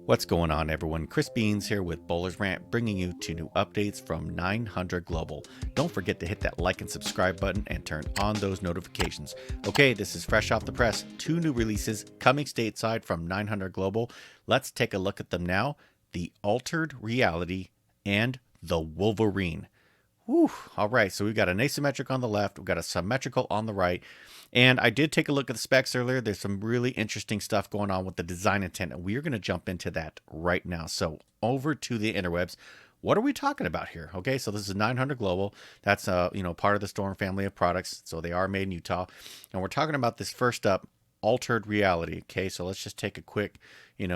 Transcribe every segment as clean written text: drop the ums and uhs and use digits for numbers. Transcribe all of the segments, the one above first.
What's going on, everyone? Chris Beans here with Bowler's Rant, bringing you 2 new updates from 900 Global. Don't forget to hit that like and subscribe button and turn on those notifications. Okay, this is fresh off the press. 2 new releases coming stateside from 900 Global. Let's take a look at them now. The Altered Reality and the Wolverine. Whew. All right, so we've got an asymmetric on the left, we've got a symmetrical on the right, and I did take a look at the specs earlier. There's some really interesting stuff going on with the design intent, and we are going to jump into that right now. So over to the interwebs. What are we talking about here? Okay, so this is 900 Global. That's part of the Storm family of products, so they are made in Utah, and we're talking about this first up, Altered Reality. Okay, so let's just take a quick,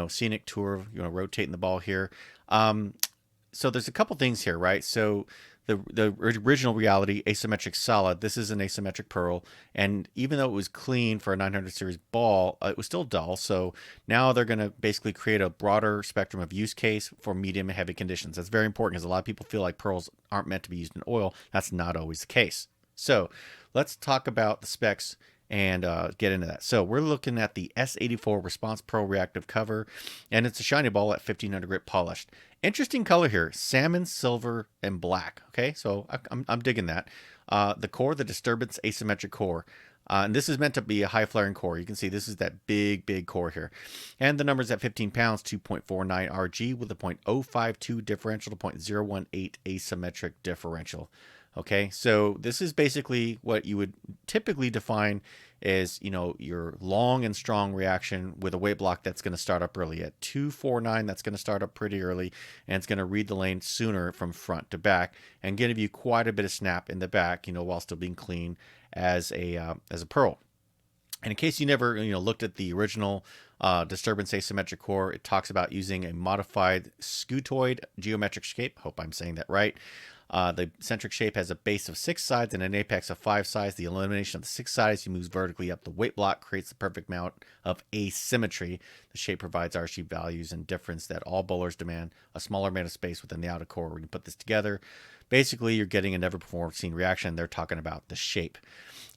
scenic tour. Rotating the ball here. So there's a couple things here, right? So the original Reality asymmetric solid, this is an asymmetric pearl, and even though it was clean for a 900 series ball, it was still dull. So now they're going to basically create a broader spectrum of use case for medium and heavy conditions. That's very important because a lot of people feel like pearls aren't meant to be used in oil. That's not always the case. So let's talk about the specs and get into that. So we're looking at the S84 Response Pro reactive cover, and it's a shiny ball at 1500 grit polished. Interesting color here, salmon, silver, and black. Okay, so I'm digging that. The core, the disturbance asymmetric core. And this is meant to be a high flaring core. You can see this is that big core here. And the number's at 15 pounds, 2.49 RG with a .052 differential to .018 asymmetric differential. Okay, so this is basically what you would typically define as, your long and strong reaction with a weight block that's going to start up early. At 249, that's going to start up pretty early, and it's going to read the lane sooner from front to back and give you quite a bit of snap in the back, while still being clean as a pearl. And in case you never looked at the original disturbance asymmetric core, it talks about using a modified scutoid geometric shape. Hope I'm saying that right. The centric shape has a base of 6 sides and an apex of 5 sides. The elimination of the 6 sides, he moves vertically up the weight block, creates the perfect amount of asymmetry. The shape provides RC values and difference that all bowlers demand. A smaller amount of space within the outer core. When you put this together, basically you're getting a never before seen reaction. They're talking about the shape.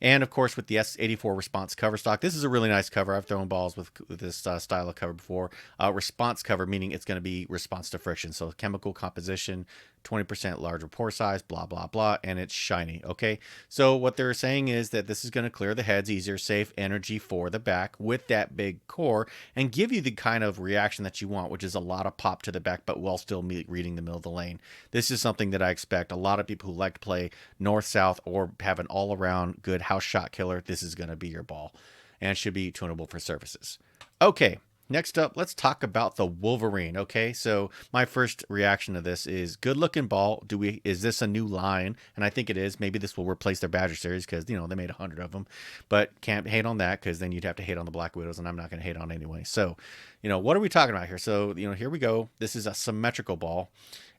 And of course, with the S84 response cover stock, this is a really nice cover. I've thrown balls with this style of cover before. Response cover, meaning it's going to be response to friction. So chemical composition, 20% larger pore size, blah, blah, blah, and it's shiny. Okay, so what they're saying is that this is going to clear the heads easier, save energy for the back with that big core, and give you the kind of reaction that you want, which is a lot of pop to the back, but while still reading the middle of the lane. This is something that I expect a lot of people who like to play north-south or have an all-around good house shot killer. This is going to be your ball and should be tunable for surfaces. Okay, next up, let's talk about the Wolverine. Okay, so my first reaction to this is good looking ball. Is this a new line? And I think it is. Maybe this will replace their Badger series because they made 100 of them, but can't hate on that because then you'd have to hate on the Black Widows, and I'm not going to hate on anyway. So what are we talking about here? So here we go. This is a symmetrical ball.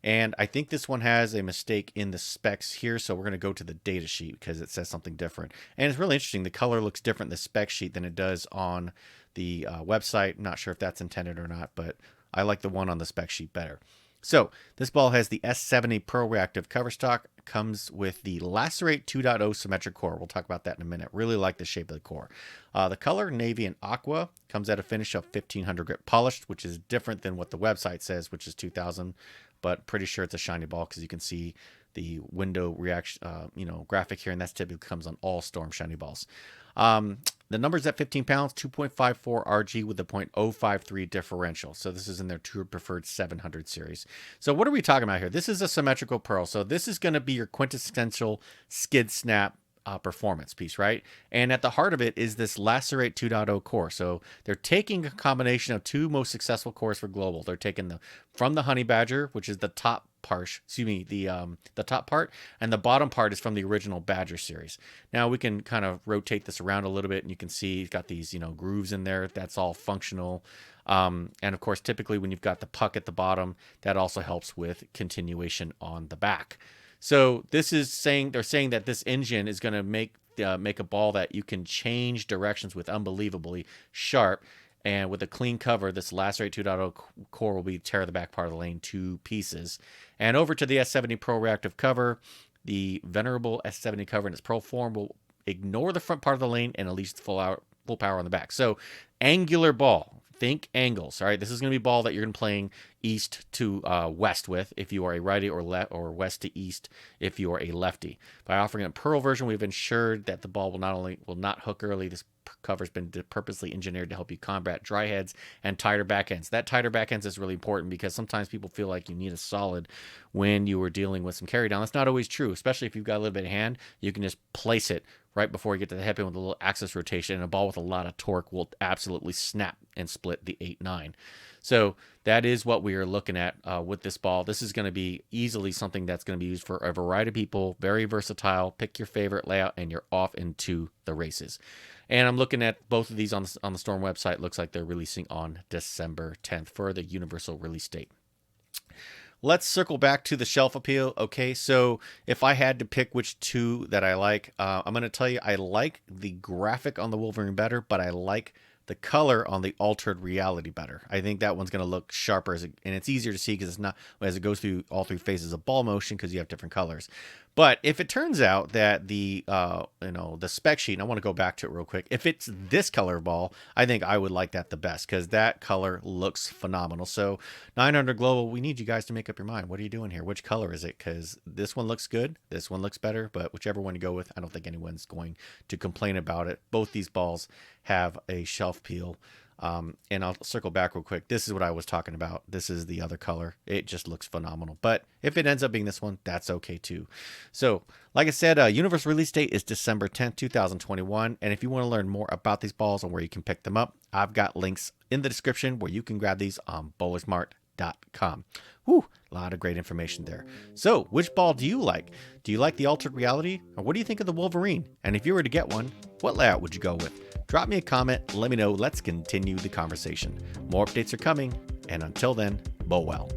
And I think this one has a mistake in the specs here, so we're going to go to the data sheet because it says something different. And it's really interesting. The color looks different in the spec sheet than it does on the website. I'm not sure if that's intended or not, but I like the one on the spec sheet better. So this ball has the S70 Pearl Reactive cover stock. Comes with the Lacerate 2.0 symmetric core. We'll talk about that in a minute. Really like the shape of the core. The color, navy and aqua, comes at a finish of 1500 grit polished, which is different than what the website says, which is 2000. But pretty sure it's a shiny ball because you can see the window reaction, graphic here, and that's typically comes on all Storm shiny balls. The number's at 15 pounds, 2.54 RG with a .053 differential. So this is in their Tour Preferred 700 series. So what are we talking about here? This is a symmetrical pearl. So this is going to be your quintessential skid snap performance piece, right? And at the heart of it is this Lacerate 2.0 core. So they're taking a combination of 2 most successful cores for global. They're taking from the Honey Badger, which is the top part, the top part, and the bottom part is from the original Badger series. Now we can kind of rotate this around a little bit, and you can see it's got these grooves in there. That's all functional. And of course, typically when you've got the puck at the bottom, that also helps with continuation on the back. So they're saying that this engine is going to make a ball that you can change directions with unbelievably sharp. And with a clean cover, this Lacerate 2.0 core will tear the back part of the lane 2 pieces. And over to the S70 Pro Reactive cover, the venerable S70 cover in its Pro form will ignore the front part of the lane and unleash full power on the back. So angular ball. think angles. All right, this is going to be a ball that you're going to be playing east to west with if you are a righty, or west to east if you are a lefty. By offering a pearl version, we've ensured that the ball will not hook early. This cover's been purposely engineered to help you combat dry heads and tighter backends. That tighter backends is really important because sometimes people feel like you need a solid when you are dealing with some carry down. That's not always true, especially if you've got a little bit of hand. You can just place it right before you get to the headpin with a little axis rotation, and a ball with a lot of torque will absolutely snap and split the 8-9. So that is what we are looking at with this ball. This is going to be easily something that's going to be used for a variety of people. Very versatile. Pick your favorite layout, and you're off into the races. And I'm looking at both of these on the Storm website. Looks like they're releasing on December 10th for the universal release date. Let's circle back to the shelf appeal. Okay, so if I had to pick which two that I like, I'm going to tell you I like the graphic on the Wolverine better, but I like the color on the Altered Reality better. I think that one's going to look sharper, and it's easier to see because it's not as it goes through all three phases of ball motion because you have different colors. But if it turns out that the the spec sheet, and I want to go back to it real quick, if it's this color ball, I think I would like that the best because that color looks phenomenal. So 900 Global, we need you guys to make up your mind. What are you doing here? Which color is it? Because this one looks good, this one looks better, but whichever one you go with, I don't think anyone's going to complain about it. Both these balls have a shelf peel. And I'll circle back real quick. This is what I was talking about. This is the other color. It just looks phenomenal. But if it ends up being this one, that's okay too. So, like I said, universal release date is December 10th, 2021. And if you want to learn more about these balls and where you can pick them up, I've got links in the description where you can grab these on bowlersmart.com. Whew, a lot of great information there. So, which ball do you like? Do you like the Altered Reality? Or what do you think of the Wolverine? And if you were to get one, what layout would you go with? Drop me a comment, let me know. Let's continue the conversation. More updates are coming, and until then, bowl well.